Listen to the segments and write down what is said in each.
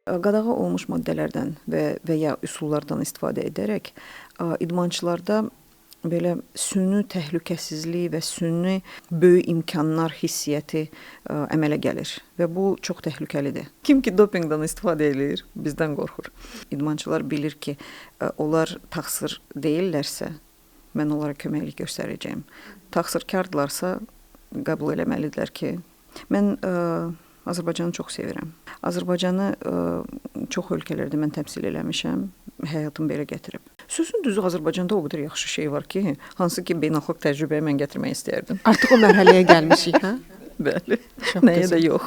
qadağa olmuş maddələrdən və ya üsullardan istifadə edərək idmançılarda belə süni təhlükəsizlik və süni böyük imkanlar hissiyyəti əmələ gəlir və bu çox təhlükəlidir. Kim ki dopinqdən istifadə edir, bizdən qorxur. İdmançılar bilir ki, onlar təqsir deyillərsə, mən onlara köməklik göstərəcəyim. Təqsirkardlarsa qəbul eləməlidirlər ki, mən Azərbaycanı çox sevirəm. Azərbaycanı çox ölkələrdə mən təmsil eləmişəm, həyatım belə gətirib. Sözün düzü Azərbaycanda o qədər yaxşı şey var ki, hansı ki beynəlxalq təcrübəyə mən gətirmək istəyərdim. Artıq o mərhələyə gəlmişik, hə? Bəli, Çox nəyə gözəl. də yox.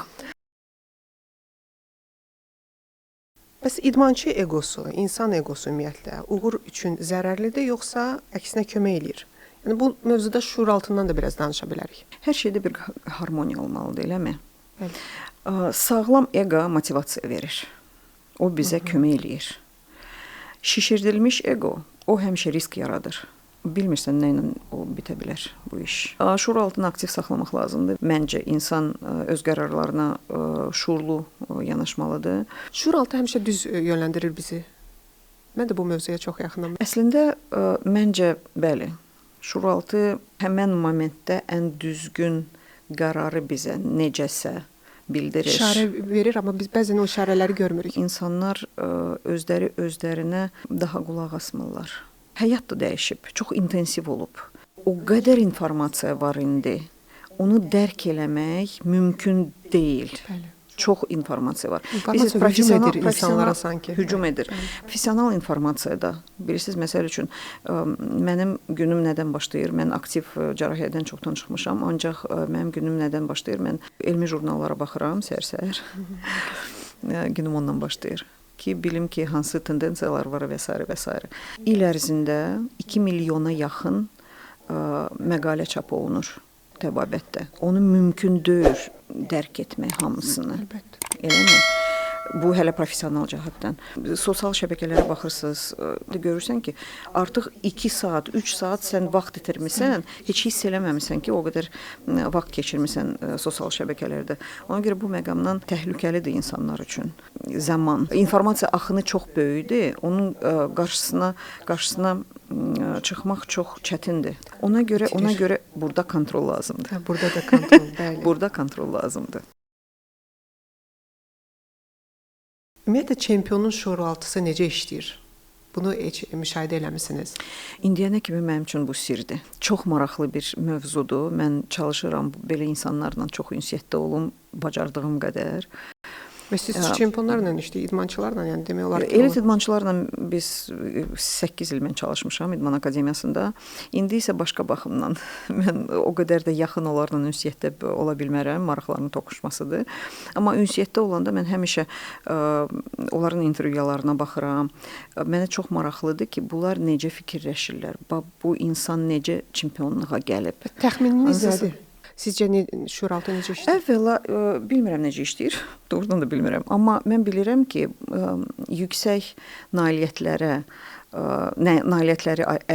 Bəs idmançı egosu, insan egosu ümumiyyətlə uğur üçün zərərlidir, yoxsa əksinə kömək eləyir? Yəni bu mövzuda şuur altından da biraz danışa bilərik. Hər şeydə bir harmoniya olmalıdır, eləmi? Bəli. Sağlam ego motivasiya verir. O bizə kömək eləyir. Şişirdilmiş ego, o həmişə risk yaradır. Bilmirsən nə ilə o bitə bilər bu iş. Şuur altını aktiv saxlamaq lazımdır. Məncə insan öz qərarlarına şuurlu yanaşmalıdır. Şuur altı həmişə düz yönləndirir bizi. Mən də bu mövzuya çox yaxınam. Əslində məncə bəli. Şuur altı həmin momentdə ən düzgün qərarı bizə necəsə bildirir. İşarə verir, amma biz bəzən o işarələri görmürük. İnsanlar özlərinə daha qulaq asmırlar. Həyat da dəyişib, çox intensiv olub. O qədər informasiya var indi. Onu dərk eləmək mümkün deyil. Bəli. Çox informasiya var. İnformasiya hücum edir insanlara sanki. Hücum edir. Professional informasiya da. Bilirsiniz, məsəl üçün mənim günüm nədən başlayır? Mən aktiv cərrahiyyədən çoxdan çıxmışam, ancaq mənim günüm nədən başlayır? Mən elmi jurnallara baxıram səhər-səhər. Günüm ondan başlayır. Ki bilim ki hansı tendensiyalar var və s. və s. İl ərzində 2 milyona yaxın məqalə çap olunur təbabətdə. Onu mümkün deyil dərk etmək hamısını. Əlbəttə. Eləmi? Bu hələ professional cəhətdən. Sosial şəbəkələrə baxırsınız, görürsən ki, artıq 2 saat, 3 saat sən vaxt itirmisən, heç hiss eləməmisən ki, o qədər vaxt keçirmisən sosial şəbəkələrdə. Ona görə bu məqamdan təhlükəlidir insanlar üçün. Zaman, informasiya axını çox böyükdür. Onun qarşısına çıxmaq çox çətindir. Ona görə burada kontrol lazımdır. Burada da kontrol, bəli. Burada kontrol lazımdır. Ümumiyyətlə çempionun şuuraltısı necə işləyir? Bunu heç müşahidə eləmisiniz? İndiyənə kimi mənim üçün bu sirdir. Çox maraqlı bir mövzudur. Mən çalışıram belə insanlarla çox ünsiyyətdə olum, bacardığım qədər. Və siz çempionlarla idmançılarla, yəni demək olar ki, elit idmançılarla biz 8 il mən çalışmışam İdman Akademiyasında. İndi isə başqa baxımdan mən o qədər də yaxın onlarla ünsiyyətdə ola bilmərəm, maraqlarının toqquşmasıdır. Amma ünsiyyətdə olanda mən həmişə onların intervyularına baxıram. Mənə çox maraqlıdır ki, bunlar necə fikirləşirlər? Bu insan necə çempionluğa gəlib? Təxmininiz nədir? Sizcə şuuraltı necə işləyir? Əvvəla bilmirəm necə işləyir, doğrudan da bilmirəm. Amma mən bilirəm ki, yüksək nailiyyətləri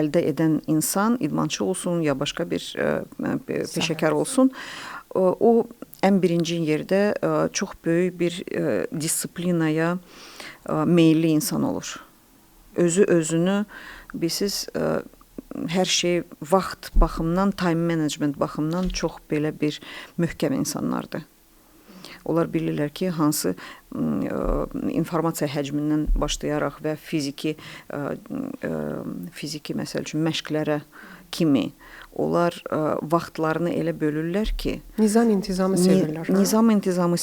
əldə edən insan, idmançı olsun ya başqa bir peşəkar olsun, o ən birinci yerdə çox böyük bir disiplinaya meyilli insan olur. Özünü bilirsiniz, hər şey vaxt baxımından, time management baxımından çox belə bir möhkəm insanlardır. Onlar bilirlər ki, hansı informasiya həcmindən başlayaraq və fiziki məsəl üçün məşqlərə kimi onlar vaxtlarını elə bölürlər ki, Nizam-intizamı sevirlər. Nizam-intizamı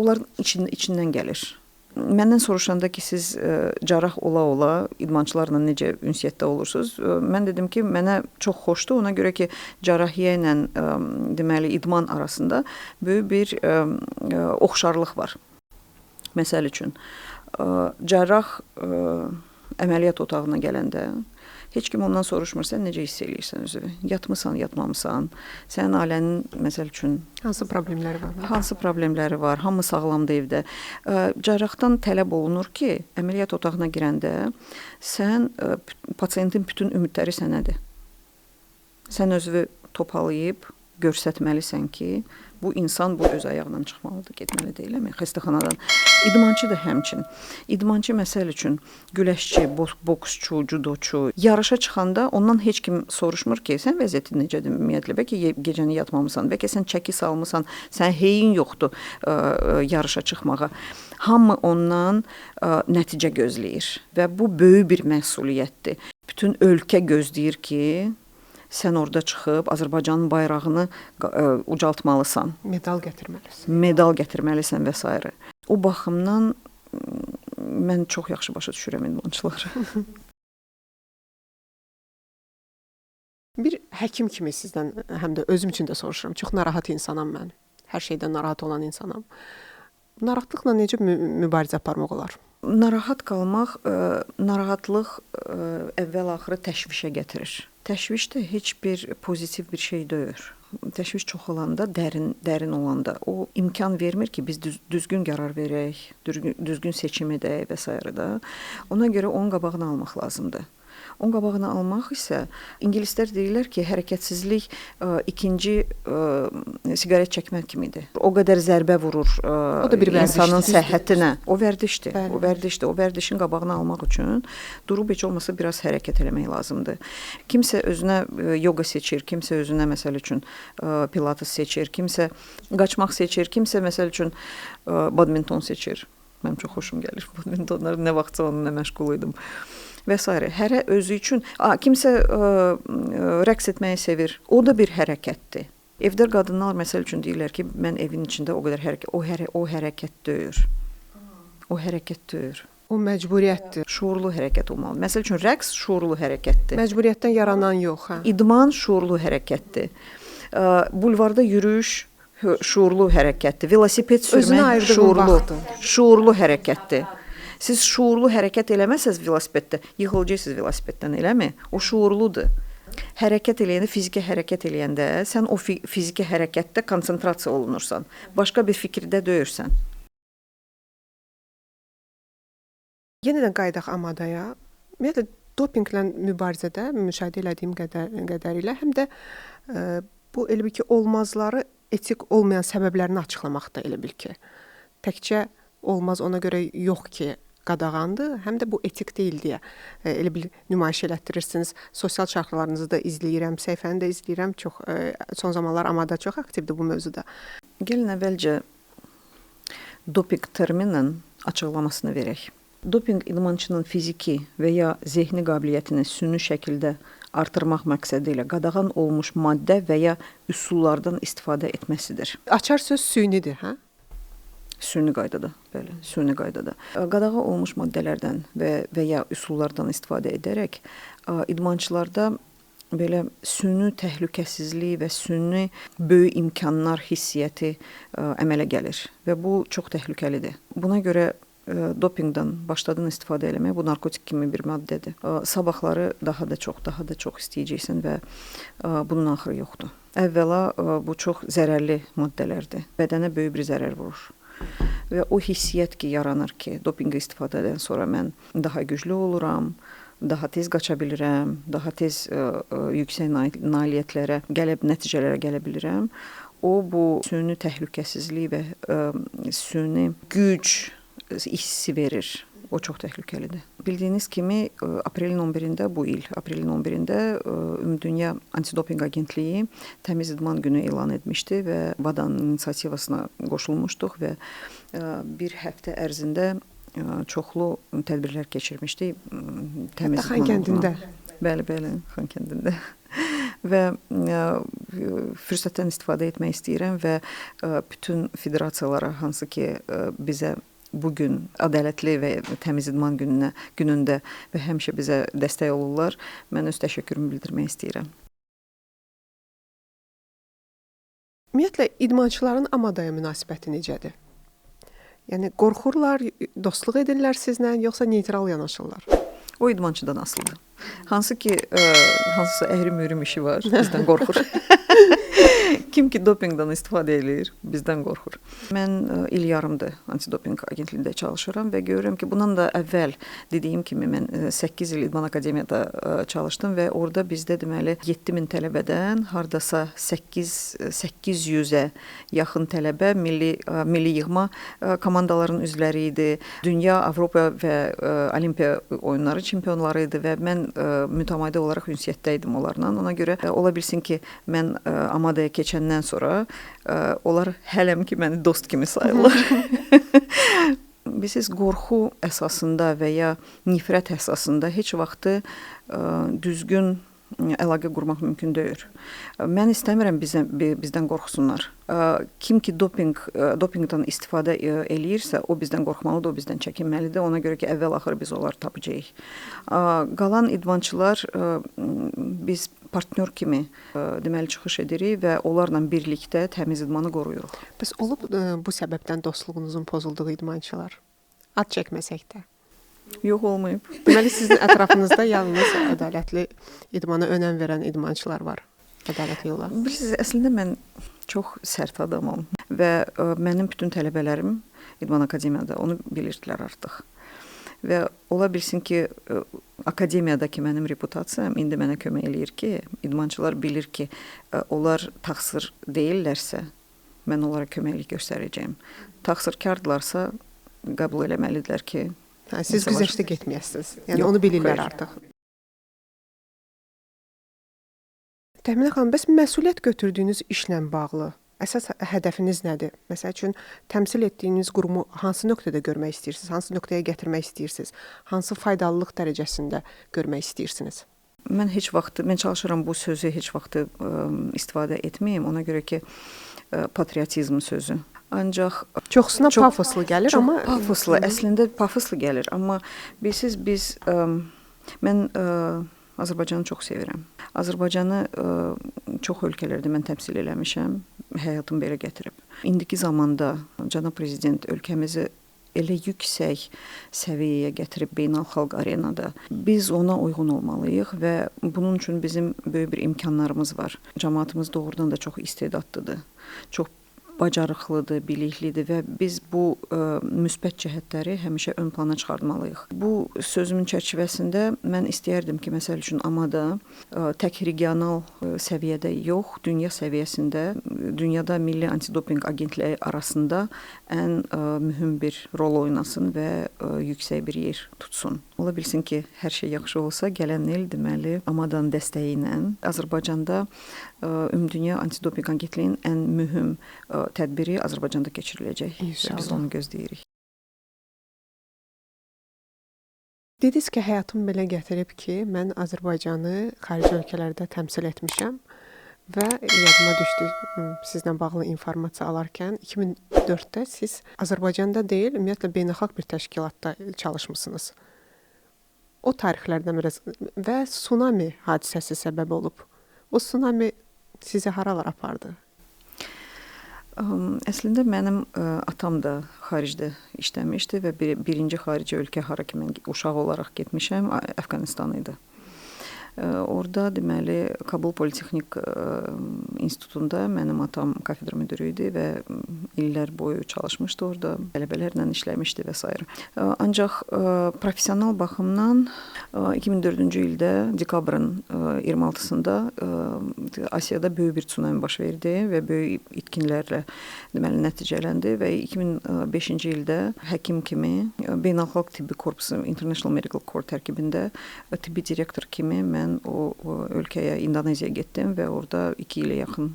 onların içindən gəlir. Məndən soruşanda ki, siz cərrah ola-ola idmançılarla necə ünsiyyətdə olursunuz? Mən dedim ki, mənə çox xoşdur. Ona görə ki, cərrahiyyə ilə deməli idman arasında böyük bir oxşarlıq var. Məsəl üçün, cərrah əməliyyat otağına gələndə heç kim ondan soruşmur, sən necə hiss eləyirsən özünü? Yatmısan, yatmamısan? Sənin ailənin, məsəl üçün, hansı problemləri var? Hansı problemləri var? Hamı sağlamdır evdə. Cərrahdan tələb olunur ki, əməliyyat otağına girəndə sən, pasiyentin bütün ümidləri sənədir. Sən özünü toparlayıb göstərməlisən ki, Bu insan bu öz ayağına çıxmalıdır, getməli deyilmi? Xəstəxanadan. İdmançı da həmçin. İdmançı məsəl üçün güləşçi, boksçu, judoçu yarışa çıxanda ondan heç kim soruşmur ki, sən vəziyyətin necədir ümumiyyətlə? Bəlkə gecəni yatmamısan, bəlkə sən çəki salmısan, sən heyin yoxdur yarışa çıxmağa. Hamı ondan nəticə gözləyir və bu böyük bir məsuliyyətdir. Bütün ölkə gözləyir ki, sən orada çıxıb Azərbaycanın bayrağını ucaltmalısan. Medal gətirməlisən. Medal gətirməlisən və s. O baxımdan mən çox yaxşı başa düşürəm idmançıları. Bir həkim kimi sizdən, həm də özüm üçün də soruşuram. Çox narahat insanam mən. Hər şeydən narahat olan insanam. Narahatlıqla necə mübarizə aparmaq olar? Narahat qalmaq, narahatlıq əvvəl-axırı təşvişə gətirir. Təşviş də heç bir pozitiv bir şey deyil. Təşviş çox olanda, dərin olanda o imkan vermir ki, biz düzgün qərar verək, düzgün seçim edək və s. da. Ona görə onun qabağını almaq lazımdır. Onun qabağını almaq isə ingilislər deyirlər ki, hərəkətsizlik ikinci siqaret çəkmək kimidir. O qədər zərbə vurur insanın səhhətinə. O vərdişdir. O vərdişdir. O vərdişin qabağını almaq üçün durub heç olmasa biraz hərəkət eləmək lazımdır. Kimsə özünə yoga seçir, kimsə özünə məsəl üçün pilates seçir, kimsə qaçmaq seçir, kimsə məsəl üçün badminton seçir. Mənim çox xoşum gəlir badmintonlar. Nə vaxtsa onunla məşğul idim. Və s. Hərə özü üçün, kimsə rəqs etməyi sevir. O da bir hərəkətdir. Evdə qadınlar məsəl üçün deyirlər ki, mən evin içində o qədər hərəkət, o hərəkət deyil. O hərəkət deyil. O məcburiyyətdir. Şuurlu hərəkət olmalı. Məsəl üçün rəqs şuurlu hərəkətdir. Məcburiyyətdən yaranan yox, hə. İdman şuurlu hərəkətdir. Bulvarda yürüyüş şuurlu hərəkətdir. Velosiped sürmək şuurlu hərəkətdir. Siz şuurlu hərəkət eləməsəz velosipeddə, yıxılacaqsınız velosipeddən, eləmi? O şuurludur. Hərəkət eləyəndə, fiziki hərəkət eləyəndə sən o fiziki hərəkətdə konsentrasiya olunursan. Başqa bir fikirdə deyirsən. Yenidən qayıdaq Amadaya. Ümumiyyətlə, dopinqlə mübarizədə müşahidə elədiyim qədərilə həm də bu elə bil ki, olmazları etik olmayan səbəblərini açıqlamaq da elə bil ki. Təkcə olmaz ona görə yox ki, qadağandır, həm də bu etik deyil deyə elə bil nümayiş elətdirirsiniz. Sosial çarxlarınızı da izləyirəm, səhifəni də izləyirəm. Son zamanlar Amada çox aktivdir bu mövzuda. Gəlin əvvəlcə dopinq terminin açıqlamasını verək. Dopinq idmançının fiziki və ya zehni qabiliyyətini süni şəkildə artırmaq məqsədi ilə qadağan olmuş maddə və ya üsullardan istifadə etməsidir. Açar söz sünidir, hə? Süni qaydada, bəli, süni qaydada. Qadağa olmuş maddələrdən və ya üsullardan istifadə edərək idmançılarda belə süni təhlükəsizlik və süni böyük imkanlar hissiyyəti əmələ gəlir və bu çox təhlükəlidir. Buna görə dopinqdən başladın istifadə eləmək, bu narkotik kimi bir maddədir. Sabahları daha da çox istəyəcəksən və bunun axırı yoxdur. Əvvəla bu çox zərərli maddələrdir. Bədənə böyük bir zərər vurur. Və o hissiyyət ki, yaranır ki, dopinqi istifadədən sonra mən daha güclü oluram, daha tez qaça bilirəm, daha tez yüksək nailiyyətlərə, nəticələrə gələ bilirəm. O, bu süni təhlükəsizlik və süni güc hissi verir. O çox təhlükəlidir. Bildiyiniz kimi, aprelin 11-də bu il, aprelin 11-də Ümumdünya Antidopinq Agentliyi Təmiz İdman Günü elan etmişdi və WADA-nın inisiativasına qoşulmuşduq və bir həftə ərzində çoxlu tədbirlər keçirmişdik təmiz idman Xankəndində. Bəli, Xankəndində. Və fürsətdən istifadə etmək istəyirəm və bütün federasiyalara, hansı ki bizə bugün ədalətli və təmiz idman günündə və həmişə bizə dəstək olurlar, mən öz təşəkkürümü bildirmək istəyirəm. Ümumiyyətlə, idmançıların Amadaya münasibəti necədir? Yəni, qorxurlar, dostluq edirlər sizlə, yoxsa neytral yanaşırlar? O idmançıdan asılıdır. Hansısa əhrim-mührim işi var, bizdən qorxur. Kim ki dopingdən istifadə edir, bizdən qorxur. Mən il yarımdır antidoping agentliyində çalışıram və görürəm ki, bundan da əvvəl dediyim kimi mən 8 il İdman Akademiyada çalışdım və orada bizdə deməli 7000 tələbədən hardasa 800-ə yaxın tələbə milli yığma komandaların üzvləri idi. Dünya, Avropa və Olimpiya oyunları çempionları idi və mən mütəmadi olaraq ünsiyyətdə idim onlarla. Ona görə ola bilsin ki, mən Amadaya keçəndən sonra onlar hələm ki, məni dost kimi sayırlar. Biz qorxu əsasında və ya nifrət əsasında heç vaxtı düzgün əlaqə qurmaq mümkün deyil. Mən istəmirəm bizdən qorxsunlar. Kim ki dopingdən istifadə eləyirsə, o bizdən qorxmalıdır, o bizdən çəkinməlidir. Ona görə ki, əvvəl-axır biz onları tapacağıq. Qalan idmançılar biz partnyor kimi deməli çıxış edirik və onlarla birlikdə təmiz idmanı qoruyuruq. Bəs olub bu səbəbdən dostluğunuzun pozulduğu idmançılar? Ad çəkməsək də. Yox, olmayıb. Deməli sizin ətrafınızda yalnız ədalətli idmana önəm verən idmançılar var. Ədalətli yola. Bilirsiniz, əslində mən çox sərt adamam və mənim bütün tələbələrim İdman Akademiyada onu bilirdilər artıq. Və ola bilsin ki, akademiyadakı mənim reputasiyam indi mənə kömək eləyir ki, idmançılar bilir ki, onlar təqsir deyillərsə, mən onlara köməklik göstərəcəyim. Təqsirkardlarsa qəbul eləməlidirlər ki, siz güzəştə getməyəsiniz. Yəni onu bilirlər artıq. Təminə xanım, bəs məsuliyyət götürdüyünüz işlə bağlı əsas hədəfiniz nədir? Məsəl üçün təmsil etdiyiniz qurumu hansı nöqtədə görmək istəyirsiniz? Hansı nöqtəyə gətirmək istəyirsiniz? Hansı faydalılıq dərəcəsində görmək istəyirsiniz? Mən çalışıram bu sözü heç vaxt istifadə etməyim. Ona görə ki, patriotizm sözü. Ancaq çoxsuna pafoslu gəlir, amma pafoslu, əslində pafoslu gəlir, amma bilirsiniz mən Azərbaycanı çox sevirəm. Azərbaycanı çox ölkələrdə mən təmsil eləmişəm, həyatım belə gətirib. İndiki zamanda cənab prezident ölkəmizi elə yüksək səviyyəyə gətirib beynəlxalq arenada. Biz ona uyğun olmalıyıq və bunun üçün bizim böyük bir imkanlarımız var. Cəmaatımız doğrudan da çox istedadlıdır, çox bacarıqlıdır, biliklidir və biz bu müsbət cəhətləri həmişə ön plana çıxartmalıyıq. Bu sözümün çərçivəsində mən istəyərdim ki, məsəl üçün Amada tək regional səviyyədə yox, dünya səviyyəsində, dünyada Milli Antidoping Agentliyi arasında ən mühüm bir rol oynasın və yüksək bir yer tutsun. Ola bilsin ki, hər şey yaxşı olsa, gələn il deməli Amadanın dəstəyi ilə Azərbaycanda Ümumdünya Antidoping Agentliyinin ən mühüm tədbiri Azərbaycanda keçiriləcək. İnşallah. Biz onu gözləyirik. Dediniz ki, həyatım belə gətirib ki, mən Azərbaycanı xarici ölkələrdə təmsil etmişəm və yadıma düşdü sizlə bağlı informasiya alarkən 2004-də siz Azərbaycanda deyil, ümumiyyətlə beynəlxalq bir təşkilatda çalışmısınız. O tarixlərdən biraz və tsunami hadisəsi səbəb olub. O tsunami sizi haralar apardı? Əslində mənim atam da xaricdə işləmişdi və birinci xarici ölkə hara ki mən uşaq olaraq getmişəm, Əfqanistan idi. Orada deməli Kabul Politexnik İnstitutunda mənim atam kafedra müdürü idi və illər boyu çalışmışdı orada, tələbələrlə işləmişdi və s. Ancaq professional baxımdan 2004-cü ildə dekabrın 26-sında Asiyada böyük bir tsunami baş verdi və böyük itkinlərlə deməli nəticələndi və 2005-ci ildə həkim kimi beynəlxalq tibbi korpusu International Medical Corps tərkibində tibbi direktor kimi mən o ölkəyə, İndoneziyaya getdim və orada 2 ilə yaxın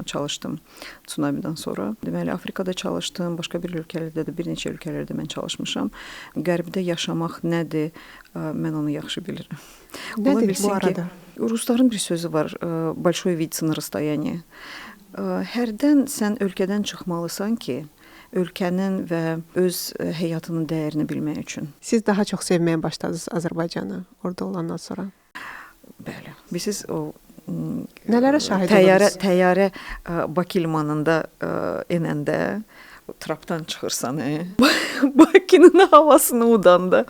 çalışdım tsunamidən sonra. Deməli, Afrikada çalışdım, başqa bir ölkələrdə də, bir neçə ölkələrdə mən çalışmışam. Qərbdə yaşamaq nədir, mən onu yaxşı bilirəm. Nədir bu arada? Rusların bir sözü var, большой вид на расстоянии. Hərdən sən ölkədən çıxmalısan ki, ölkənin və öz həyatının dəyərini bilmək üçün. Siz daha çox sevməyə başladınız Azərbaycanı orada olandan sonra? Bəli. Bilirsiniz, o nələrə şahid olursunuz? Təyyarə Bakı limanında enəndə trapdan çıxırsan, Bakının havasını udanda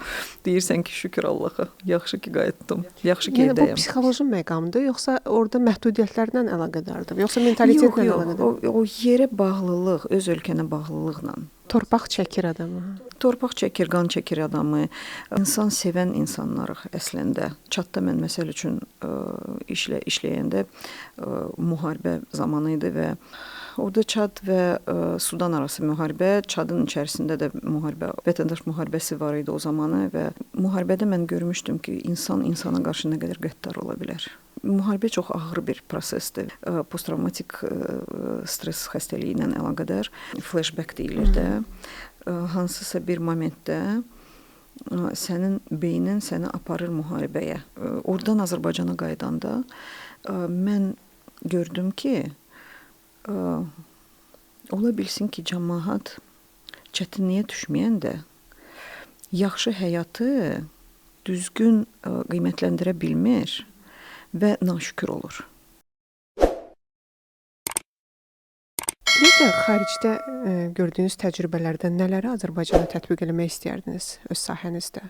deyirsən ki, şükür Allaha, yaxşı ki qayıtdım, yaxşı ki Yəni bu evdəyəm. psixoloji məqamdır, yoxsa orada məhdudiyyətlərlə əlaqədardır, yoxsa mentalitetlə əlaqədardır? O yerə bağlılıq, öz ölkənə bağlılıqla. Torpaq çəkir adamı. Torpaq çəkir, qan çəkir adamı. İnsan sevən insanlarıq əslində. Çadda mən məsəl üçün işləyəndə müharibə zamanı idi və orada Çad və Sudan arası müharibə, Çadın içərisində də müharibə, vətəndaş müharibəsi var idi o zamanı və müharibədə mən görmüşdüm ki, insan insana qarşı nə qədər qəddar ola bilər. Müharibə çox ağır bir prosesdir. Posttravmatik stres xəstəliyi ilə əlaqədar flashback deyilir də. Hansısa bir momentdə sənin beynin səni aparır müharibəyə. Oradan Azərbaycana qayıdanda mən gördüm ki, ola bilsin ki, cəmaət çətinliyə düşməyəndə yaxşı həyatı düzgün qiymətləndirə bilmir və naşükür olur. Bir də xaricdə gördüyünüz təcrübələrdən nələri Azərbaycana tətbiq etmək istəyərdiniz öz sahənizdə?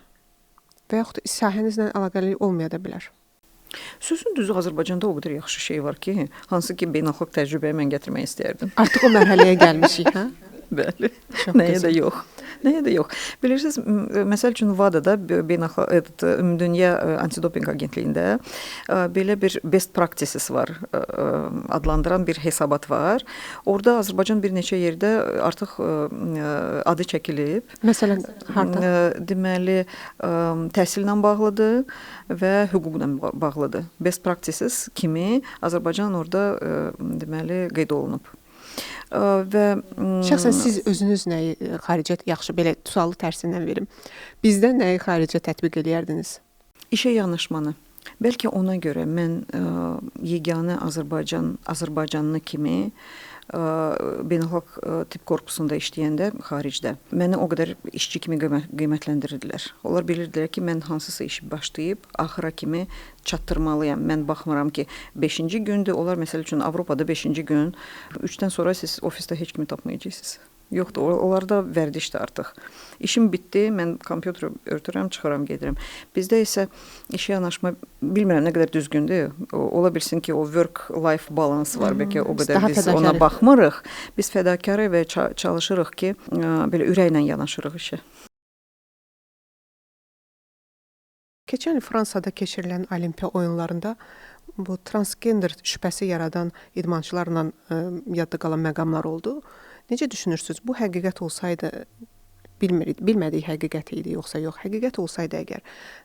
Və yaxud sahənizlə əlaqəli olmaya da bilər. Sözün düzü Azərbaycanda o qədər yaxşı şey var ki, hansı ki beynəlxalq təcrübəyə mən gətirmək istəyərdim. Artıq o mərhələyə gəlmişik, hə? Bəli. Çox Nəyə gözəl. də yox. Nəyə də yox. Bilirsiniz, məsəl üçün WADA-da beynəlxalq Ümumdünya Antidopinq Agentliyində belə bir best practices var, adlandıran bir hesabat var. Orada Azərbaycan bir neçə yerdə artıq adı çəkilib. Məsələn, harda? Deməli, təhsillə bağlıdır və hüquqla bağlıdır. Best practices kimi Azərbaycan orada deməli qeyd olunub. Və Şəxsən siz özünüz nəyi xaricə yaxşı belə sualı tərsindən verim. Bizdə nəyi xaricə tətbiq edərdiniz? İşə yanaşmanı. Bəlkə ona görə mən yeganə Azərbaycanlı kimi beynəlxalq tibb korpusunda işləyəndə xaricdə məni o qədər işçi kimi qiymətləndirdilər. Onlar bilirdilər ki, mən hansısa işi başlayıb axıra kimi çatdırmalıyam. Mən baxmıram ki, 5-ci gündür. Onlar məsəl üçün Avropada 5-ci gün, 3-dən sonra siz ofisdə heç kimi tapmayacaqsınız. Yoxdur, onlarda vərdişdir artıq. İşim bitdi, mən kompüteri örtürəm, çıxıram, gedirəm. Bizdə isə işə yanaşma, bilmirəm nə qədər düzgündür. Ola bilsin ki, o work-life balance var, bəlkə o qədər biz ona baxmırıq. Biz fədakarıq və çalışırıq ki, belə ürəklə yanaşırıq işə. Keçən il Fransada keçirilən Olimpiya oyunlarında bu transgender şübhəsi yaradan idmançılarla yadda qalan məqamlar oldu. Necə düşünürsünüz? Bu həqiqət olsaydı, bilmədik həqiqət idi yoxsa yox. Həqiqət olsaydı əgər,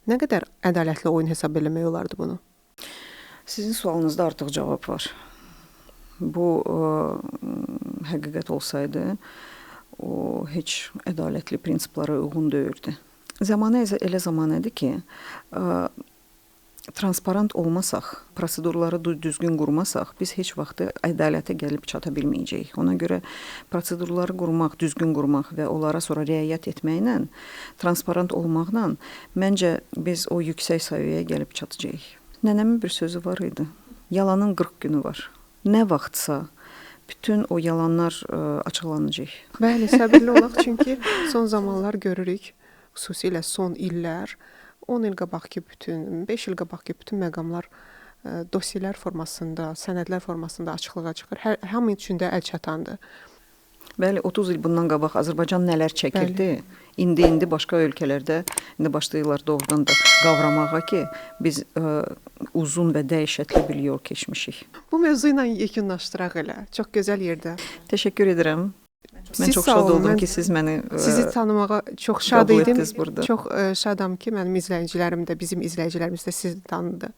nə qədər ədalətli oyun hesab eləmək olardı bunu? Sizin sualınızda artıq cavab var. Bu həqiqət olsaydı, o heç ədalətli prinsiplara uyğun deyildi. Zamanı elə zamanədir ki, transparent olmasaq, prosedurları düzgün qurmasaq, biz heç vaxt ədalətə gəlib çata bilməyəcəyik. Ona görə prosedurları qurmaq, düzgün qurmaq və onlara sonra riayət etməklə, transparent olmaqla məncə biz o yüksək səviyyəyə gəlib çatacağıq. Nənəmin bir sözü var idi. Yalanın 40 günü var. Nə vaxtsa bütün o yalanlar açıqlanacaq. Bəli, səbirli olaq, çünki son zamanlar görürük, xüsusilə son illər, 10 il qabaqki bütün, 5 il qabaqki bütün məqamlar dosiyələr formasında, sənədlər formasında açıqlığa çıxır. Hamı üçün də əl çatandır. Bəli, 30 il bundan qabaq Azərbaycan nələr çəkirdi? İndi başqa ölkələrdə indi başlayırlar doğrudan da qavramağa ki, biz uzun və dəhşətli bir yol keçmişik. Bu mövzu ilə yekunlaşdıraq elə. Çox gözəl yerdə. Təşəkkür edirəm. Mən çox şad oldum ki, siz məni sizi tanımağa çox şad idim. Burada. Çox şadam ki, mənim izləyicilərim də, bizim izləyicilərimiz də sizi tanıdı.